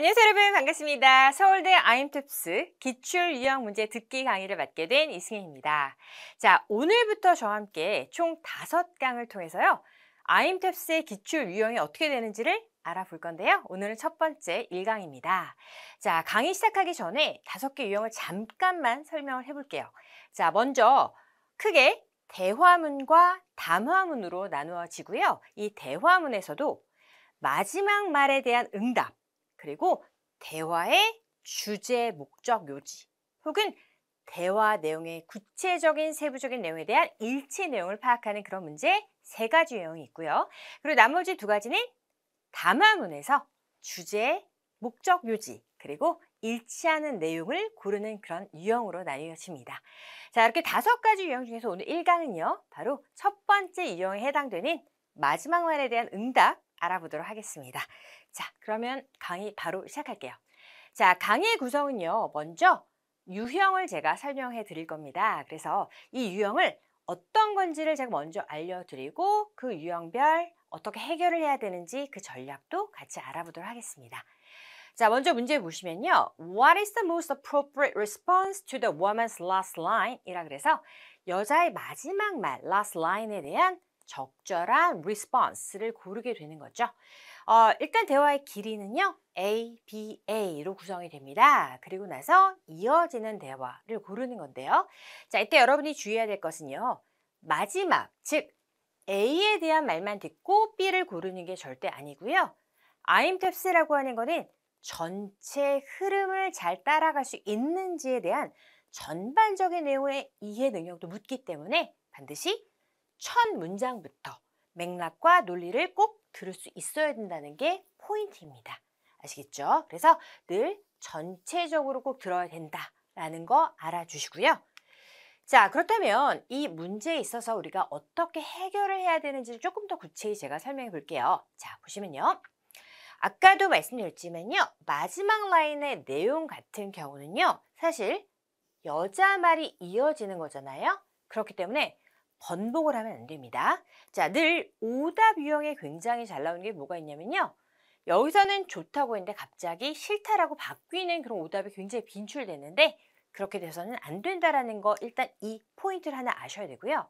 안녕하세요 여러분 반갑습니다. 서울대 아임투스 기출유형문제 듣기 강의를 맡게 된 이승혜입니다. 자, 오늘부터 저와 함께 총 5강을 통해서요. 아임투스의 기출유형이 어떻게 되는지를 알아볼 건데요. 오늘은 첫 번째 1강입니다. 자, 강의 시작하기 전에 5개 유형을 잠깐만 설명을 해볼게요. 자, 먼저 크게 대화문과 담화문으로 나누어지고요. 이 대화문에서도 마지막 말에 대한 응답, 그리고 대화의 주제, 목적, 요지 혹은 대화 내용의 구체적인 세부적인 내용에 대한 일치 내용을 파악하는 그런 문제 3가지 유형이 있고요. 그리고 나머지 2가지는 담화문에서 주제, 목적, 요지 그리고 일치하는 내용을 고르는 그런 유형으로 나뉘어집니다. 자, 이렇게 5가지 유형 중에서 오늘 1강은요. 바로 첫 번째 유형에 해당되는 마지막 말에 대한 응답 알아보도록 하겠습니다. 자, 그러면 강의 바로 시작할게요. 자, 강의의 구성은요. 먼저 유형을 제가 설명해 드릴 겁니다. 그래서 이 유형을 어떤 건지를 제가 먼저 알려드리고 그 유형별 어떻게 해결을 해야 되는지 그 전략도 같이 알아보도록 하겠습니다. 자, 먼저 문제 보시면요. What is the most appropriate response to the woman's last line? 이라 그래서 여자의 마지막 말, last line에 대한 적절한 response를 고르게 되는 거죠. 일단 대화의 길이는요. A, B, A로 구성이 됩니다. 그리고 나서 이어지는 대화를 고르는 건데요. 자, 이때 여러분이 주의해야 될 것은요. 마지막, 즉 A에 대한 말만 듣고 B를 고르는 게 절대 아니고요. 아임탭스라고 하는 거는 전체 흐름을 잘 따라갈 수 있는지에 대한 전반적인 내용의 이해 능력도 묻기 때문에 반드시 첫 문장부터 맥락과 논리를 꼭 들을 수 있어야 된다는 게 포인트입니다. 아시겠죠? 그래서 늘 전체적으로 꼭 들어야 된다라는 거 알아주시고요. 자, 그렇다면 이 문제에 있어서 우리가 어떻게 해결을 해야 되는지를 조금 더 구체히 제가 설명해 볼게요. 자, 보시면요. 아까도 말씀드렸지만요. 마지막 라인의 내용 같은 경우는요. 사실 여자 말이 이어지는 거잖아요. 그렇기 때문에 번복을 하면 안 됩니다. 자, 늘 오답 유형에 굉장히 잘 나오는 게 뭐가 있냐면요. 여기서는 좋다고 했는데 갑자기 싫다라고 바뀌는 그런 오답이 굉장히 빈출되는데 그렇게 돼서는 안 된다라는 거 일단 이 포인트를 하나 아셔야 되고요.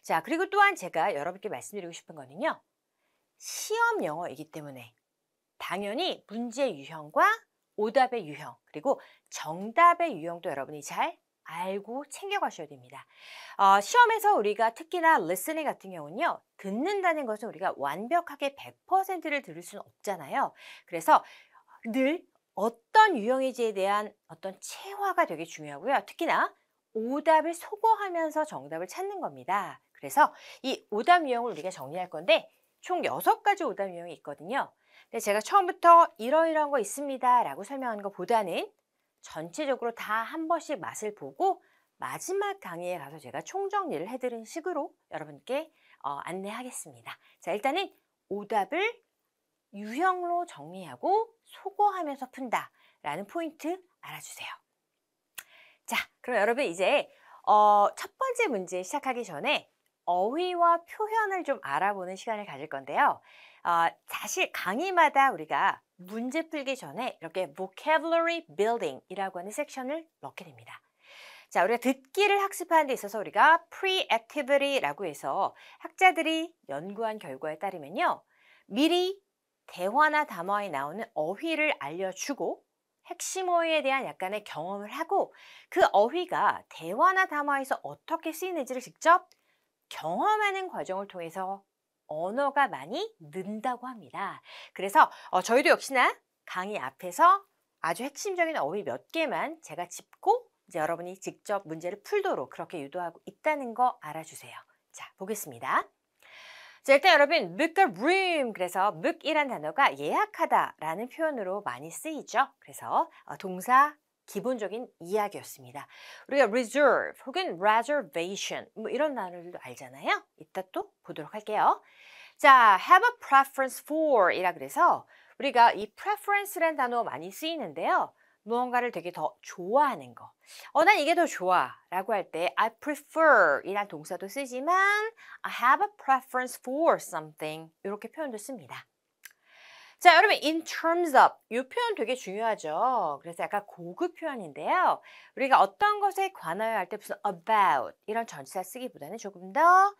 자, 그리고 또한 제가 여러분께 말씀드리고 싶은 거는요. 시험 영어이기 때문에 당연히 문제 유형과 오답의 유형 그리고 정답의 유형도 여러분이 잘 알고 챙겨가셔야 됩니다. 시험에서 우리가 특히나 리스닝 같은 경우는요. 듣는다는 것은 우리가 완벽하게 100%를 들을 수는 없잖아요. 그래서 늘 어떤 유형인지에 대한 어떤 체화가 되게 중요하고요. 특히나 오답을 소거하면서 정답을 찾는 겁니다. 그래서 이 오답 유형을 우리가 정리할 건데 총 6가지 오답 유형이 있거든요. 근데 제가 처음부터 이러이러한 거 있습니다 라고 설명하는 것보다는 전체적으로 다 한 번씩 맛을 보고 마지막 강의에 가서 제가 총정리를 해드린 식으로 여러분께 안내하겠습니다. 자, 일단은 오답을 유형으로 정리하고 소거하면서 푼다라는 포인트 알아주세요. 자, 그럼 여러분 이제 첫 번째 문제 시작하기 전에 어휘와 표현을 좀 알아보는 시간을 가질 건데요. 사실 강의마다 우리가 문제 풀기 전에 이렇게 vocabulary building이라고 하는 섹션을 넣게 됩니다. 자, 우리가 듣기를 학습하는 데 있어서 우리가 pre-activity라고 해서 학자들이 연구한 결과에 따르면요. 미리 대화나 담화에 나오는 어휘를 알려주고 핵심 어휘에 대한 약간의 경험을 하고 그 어휘가 대화나 담화에서 어떻게 쓰이는지를 직접 경험하는 과정을 통해서 언어가 많이 는다고 합니다. 그래서 저희도 역시나 강의 앞에서 아주 핵심적인 어휘 몇 개만 제가 짚고 이제 여러분이 직접 문제를 풀도록 그렇게 유도하고 있다는 거 알아주세요. 자, 보겠습니다. 자, 일단 여러분 book a room 그래서 book이란 단어가 예약하다라는 표현으로 많이 쓰이죠. 그래서 동사 기본적인 이야기였습니다. 우리가 reserve 혹은 reservation 뭐 이런 단어들도 알잖아요. 이따 또 보도록 할게요. 자, have a preference for 이라 그래서 우리가 이 preference라는 단어 많이 쓰이는데요. 무언가를 되게 더 좋아하는 거. 난 이게 더 좋아 라고 할 때 I prefer 이란 동사도 쓰지만 I have a preference for something 이렇게 표현도 씁니다. 자, 여러분 in terms of 이 표현 되게 중요하죠. 그래서 약간 고급 표현인데요. 우리가 어떤 것에 관하여 할 때 무슨 about 이런 전치사 쓰기보다는 조금 더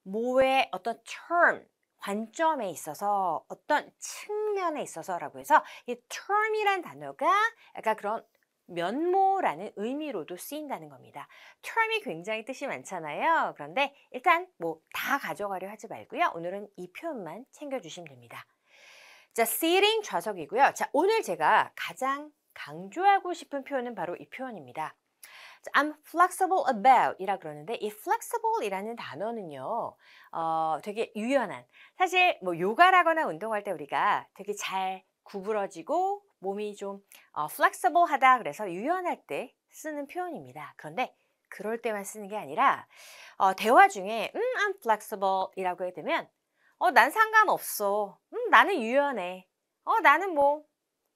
뭐의 어떤 term 관점에 있어서 어떤 측면에 있어서라고 해서 이 term이란 단어가 약간 그런 면모라는 의미로도 쓰인다는 겁니다. term이 굉장히 뜻이 많잖아요. 그런데 일단 뭐 다 가져가려 하지 말고요. 오늘은 이 표현만 챙겨주시면 됩니다. 자, sitting 좌석이고요. 자, 오늘 제가 가장 강조하고 싶은 표현은 바로 이 표현입니다. 자, I'm flexible about 이라 그러는데 이 flexible 이라는 단어는요, 되게 유연한. 사실 뭐 요가라거나 운동할 때 우리가 되게 잘 구부러지고 몸이 좀 flexible 하다 그래서 유연할 때 쓰는 표현입니다. 그런데 그럴 때만 쓰는 게 아니라 대화 중에 I'm flexible 이라고 해야 되면 난 상관없어. 나는 유연해. 나는 뭐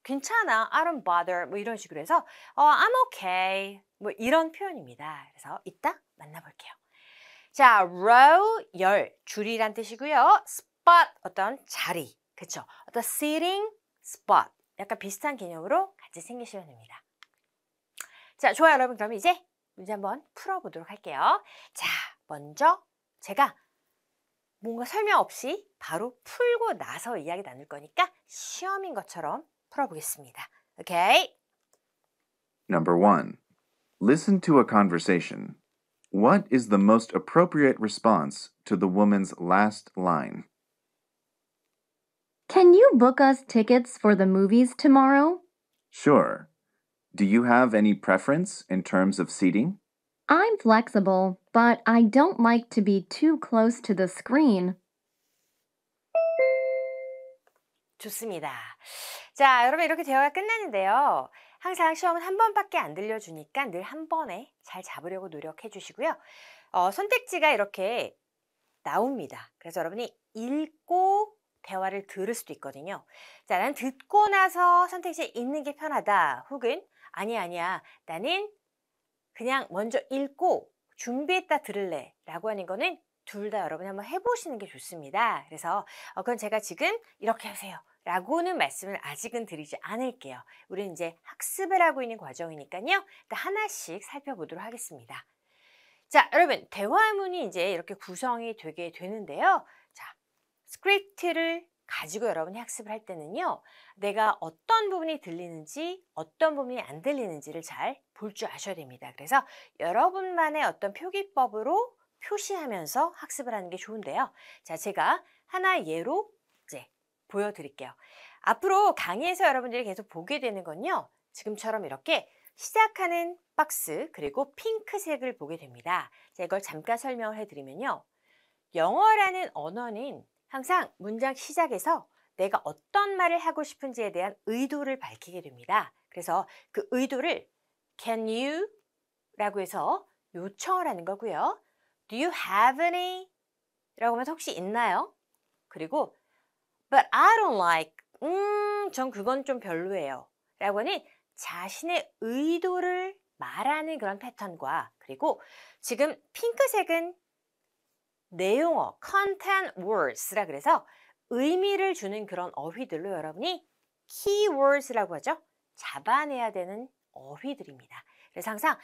괜찮아. I don't bother. 뭐 이런 식으로 해서 I'm okay. 뭐 이런 표현입니다. 그래서 이따 만나볼게요. 자, row 열 줄이란 뜻이고요. spot 어떤 자리. 그쵸? 어떤 sitting spot. 약간 비슷한 개념으로 같이 생기시면 됩니다. 자, 좋아요, 여러분. 그럼 이제 문제 한번 풀어보도록 할게요. 자, 먼저 제가 뭔가 설명 없이 바로 풀고 나서 이야기 나눌 거니까 시험인 것처럼 풀어보겠습니다. 오케이? Number 1. Listen to a conversation. What is the most appropriate response to the woman's last line? Can you book us tickets for the movies tomorrow? Sure. Do you have any preference in terms of seating? I'm flexible, but I don't like to be too close to the screen. 좋습니다. 자, 여러분 이렇게 대화가 끝나는데요. 항상 시험은 한 번밖에 안 들려주니까 늘 한 번에 잘 잡으려고 노력해 주시고요. 선택지가 이렇게 나옵니다. 그래서 여러분이 읽고 대화를 들을 수도 있거든요. 자, 난 듣고 나서 선택지에 읽는 게 편하다. 혹은 아니야. 나는 그냥 먼저 읽고 준비했다 들을래 라고 하는 거는 둘 다 여러분이 한번 해보시는 게 좋습니다. 그래서 그건 제가 지금 이렇게 하세요 라고는 말씀을 아직은 드리지 않을게요. 우리는 이제 학습을 하고 있는 과정이니까요. 일단 하나씩 살펴보도록 하겠습니다. 자, 여러분 대화문이 이제 이렇게 구성이 되게 되는데요. 자, 스크립트를 가지고 여러분이 학습을 할 때는요. 내가 어떤 부분이 들리는지 어떤 부분이 안 들리는지를 잘 볼 줄 아셔야 됩니다. 그래서 여러분만의 어떤 표기법으로 표시하면서 학습을 하는 게 좋은데요. 자, 제가 하나 예로 이제 보여드릴게요. 앞으로 강의에서 여러분들이 계속 보게 되는 건요. 지금처럼 이렇게 시작하는 박스 그리고 핑크색을 보게 됩니다. 자, 이걸 잠깐 설명을 해드리면요. 영어라는 언어는 항상 문장 시작에서 내가 어떤 말을 하고 싶은지에 대한 의도를 밝히게 됩니다. 그래서 그 의도를 Can you? 라고 해서 요청을 하는 거고요. Do you have any? 라고 하면 혹시 있나요? 그리고 But I don't like. 전 그건 좀 별로예요. 라고 하는 자신의 의도를 말하는 그런 패턴과 그리고 지금 핑크색은 내용어, content words라 그래서 의미를 주는 그런 어휘들로 여러분이 keywords라고 하죠. 잡아내야 되는 어휘들입니다. 그래서 항상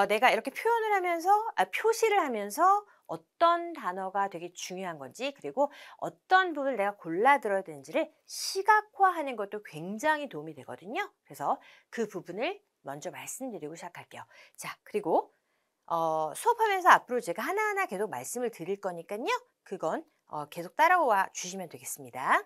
내가 이렇게 표현을 하면서 표시를 하면서 어떤 단어가 되게 중요한 건지 그리고 어떤 부분을 내가 골라 들어야 되는지를 시각화하는 것도 굉장히 도움이 되거든요. 그래서 그 부분을 먼저 말씀드리고 시작할게요. 자, 그리고 수업하면서 앞으로 제가 하나하나 계속 말씀을 드릴 거니까요. 그건 계속 따라와 주시면 되겠습니다.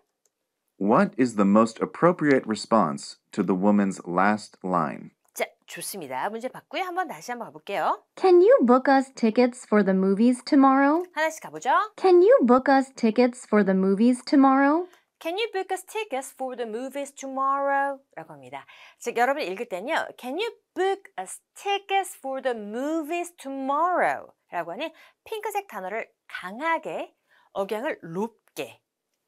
What is the most appropriate response to the woman's last line? 자, 좋습니다. 문제 받고요. 다시 한번 가볼게요. Can you book us tickets for the movies tomorrow? 하나씩 가보죠. Can you book us tickets for the movies tomorrow? Can you book us tickets for the movies tomorrow? 라고 합니다. 즉, 여러분 읽을 때는요. Can you book us tickets for the movies tomorrow? 라고 하는 핑크색 단어를 강하게 억양을 높게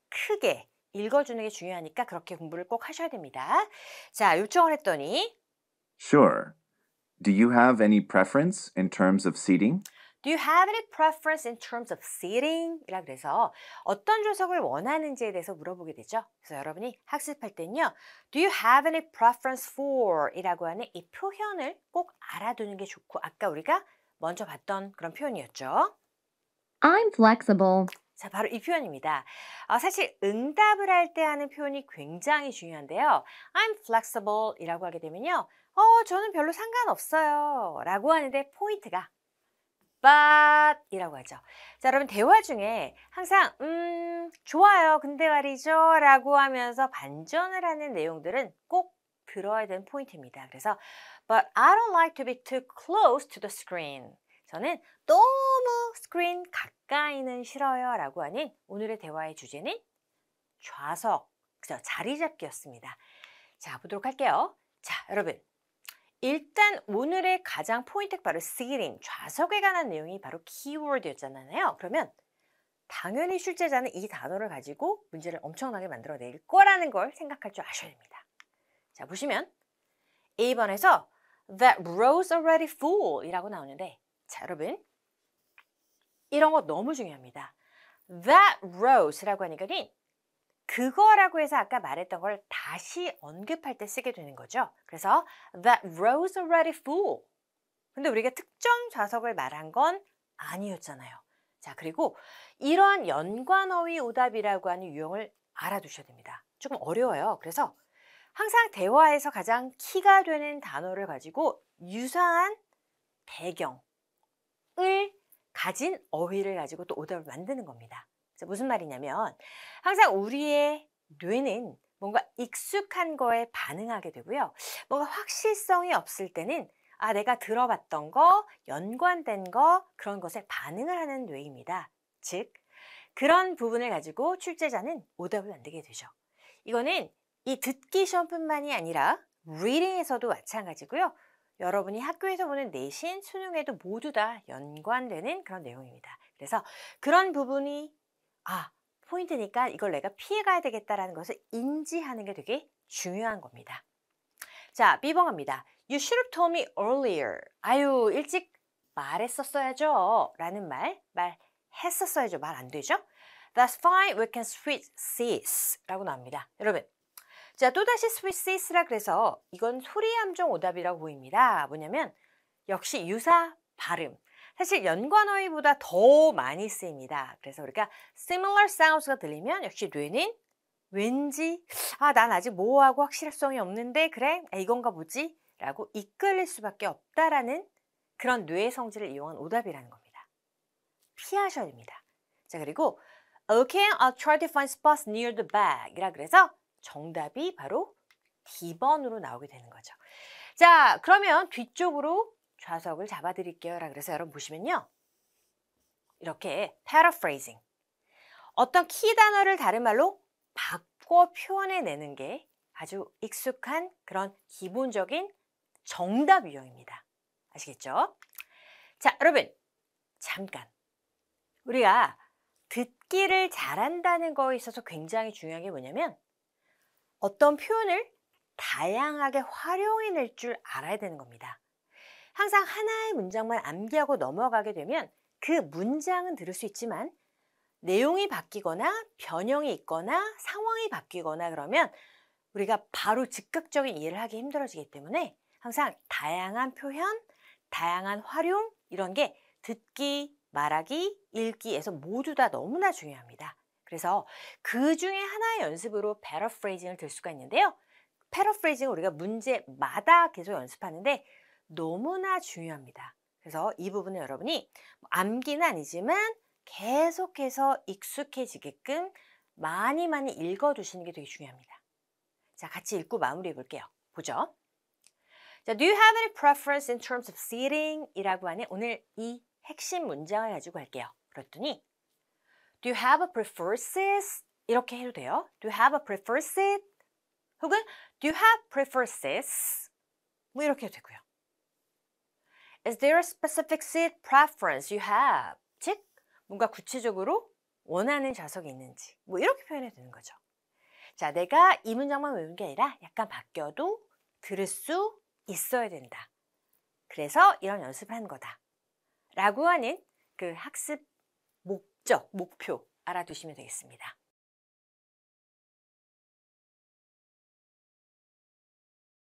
크게 읽어주는 게 중요하니까 그렇게 공부를 꼭 하셔야 됩니다. 자, 요청을 했더니 Sure. Do you have any preference in terms of seating? Do you have any preference in terms of seating? 이라 그래서 어떤 좌석을 원하는지에 대해서 물어보게 되죠. 그래서 여러분이 학습할 때는요. Do you have any preference for? 이라고 하는 이 표현을 꼭 알아두는 게 좋고 아까 우리가 먼저 봤던 그런 표현이었죠. I'm flexible. 자, 바로 이 표현입니다. 사실 응답을 할 때 하는 표현이 굉장히 중요한데요. I'm flexible 이라고 하게 되면요. 저는 별로 상관없어요. 라고 하는데 포인트가 but 이라고 하죠. 자, 여러분 대화 중에 항상 좋아요. 근데 말이죠. 라고 하면서 반전을 하는 내용들은 꼭 들어야 되는 포인트입니다. 그래서 but I don't like to be too close to the screen. 저는 너무 스크린 가까이는 싫어요. 라고 하는 오늘의 대화의 주제는 좌석, 그죠? 자리 잡기였습니다. 자, 보도록 할게요. 자, 여러분. 일단 오늘의 가장 포인트가 바로 seating, 좌석에 관한 내용이 바로 키워드였잖아요. 그러면 당연히 출제자는 이 단어를 가지고 문제를 엄청나게 만들어낼 거라는 걸 생각할 줄 아셔야 됩니다. 자, 보시면 A번에서 That row's already full 이라고 나오는데 자, 여러분 이런 거 너무 중요합니다. That rows라고 하니까는 그거라고 해서 아까 말했던 걸 다시 언급할 때 쓰게 되는 거죠. 그래서 that row's already full. 근데 우리가 특정 좌석을 말한 건 아니었잖아요. 자, 그리고 이러한 연관어휘 오답이라고 하는 유형을 알아두셔야 됩니다. 조금 어려워요. 그래서 항상 대화에서 가장 키가 되는 단어를 가지고 유사한 배경을 가진 어휘를 가지고 또 오답을 만드는 겁니다. 무슨 말이냐면 항상 우리의 뇌는 뭔가 익숙한 거에 반응하게 되고요. 뭔가 확실성이 없을 때는 내가 들어봤던 거, 연관된 거 그런 것에 반응을 하는 뇌입니다. 즉 그런 부분을 가지고 출제자는 오답을 만들게 되죠. 이거는 이 듣기 시험뿐만이 아니라 리딩에서도 마찬가지고요. 여러분이 학교에서 보는 내신, 수능에도 모두 다 연관되는 그런 내용입니다. 그래서 그런 부분이 포인트니까 이걸 내가 피해가야 되겠다라는 것을 인지하는 게 되게 중요한 겁니다. 자, B번 갑니다. You should have told me earlier. 아유, 일찍 말했었어야죠. 라는 말했었어야죠. 말 안 되죠? That's fine. We can switch seats. 라고 나옵니다. 여러분, 자, 또다시 switch seats라 그래서 이건 소리 함정 오답이라고 보입니다. 뭐냐면 역시 유사 발음. 사실 연관어휘보다 더 많이 쓰입니다. 그래서 우리가 similar sounds가 들리면 역시 뇌는 왠지 난 아직 뭐하고 확실성이 없는데 그래? 이건가 보지? 라고 이끌릴 수밖에 없다라는 그런 뇌의 성질을 이용한 오답이라는 겁니다. 피하셔야 됩니다. 자, 그리고 Okay, I'll try to find spots near the bag 이라 그래서 정답이 바로 D번으로 나오게 되는 거죠. 자, 그러면 뒤쪽으로 좌석을 잡아드릴게요. 라 그래서 여러분 보시면요. 이렇게 paraphrasing. 어떤 키 단어를 다른 말로 바꿔 표현해내는 게 아주 익숙한 그런 기본적인 정답 유형입니다. 아시겠죠? 자, 여러분 잠깐. 우리가 듣기를 잘한다는 거에 있어서 굉장히 중요한 게 뭐냐면 어떤 표현을 다양하게 활용해낼 줄 알아야 되는 겁니다. 항상 하나의 문장만 암기하고 넘어가게 되면 그 문장은 들을 수 있지만 내용이 바뀌거나 변형이 있거나 상황이 바뀌거나 그러면 우리가 바로 즉각적인 이해를 하기 힘들어지기 때문에 항상 다양한 표현, 다양한 활용 이런 게 듣기, 말하기, 읽기에서 모두 다 너무나 중요합니다. 그래서 그 중에 하나의 연습으로 paraphrasing을 들 수가 있는데요. paraphrasing은 우리가 문제마다 계속 연습하는데 너무나 중요합니다. 그래서 이 부분은 여러분이 암기는 아니지만 계속해서 익숙해지게끔 많이 읽어두시는 게 되게 중요합니다. 자, 같이 읽고 마무리해 볼게요. 보죠. 자, Do you have any preference in terms of seating? 이라고 하는 오늘 이 핵심 문장을 가지고 할게요. 그랬더니 Do you have a preferred seat? 이렇게 해도 돼요. Do you have a preferred seat? 혹은 Do you have preferred seats? 뭐 이렇게 해도 되고요. Is there a specific seat preference you have? 즉, 뭔가 구체적으로 원하는 좌석이 있는지 뭐 이렇게 표현해도 되는 거죠. 자, 내가 이 문장만 외우는 게 아니라 약간 바뀌어도 들을 수 있어야 된다. 그래서 이런 연습을 한 거다. 라고 하는 그 학습 목적, 목표 알아두시면 되겠습니다.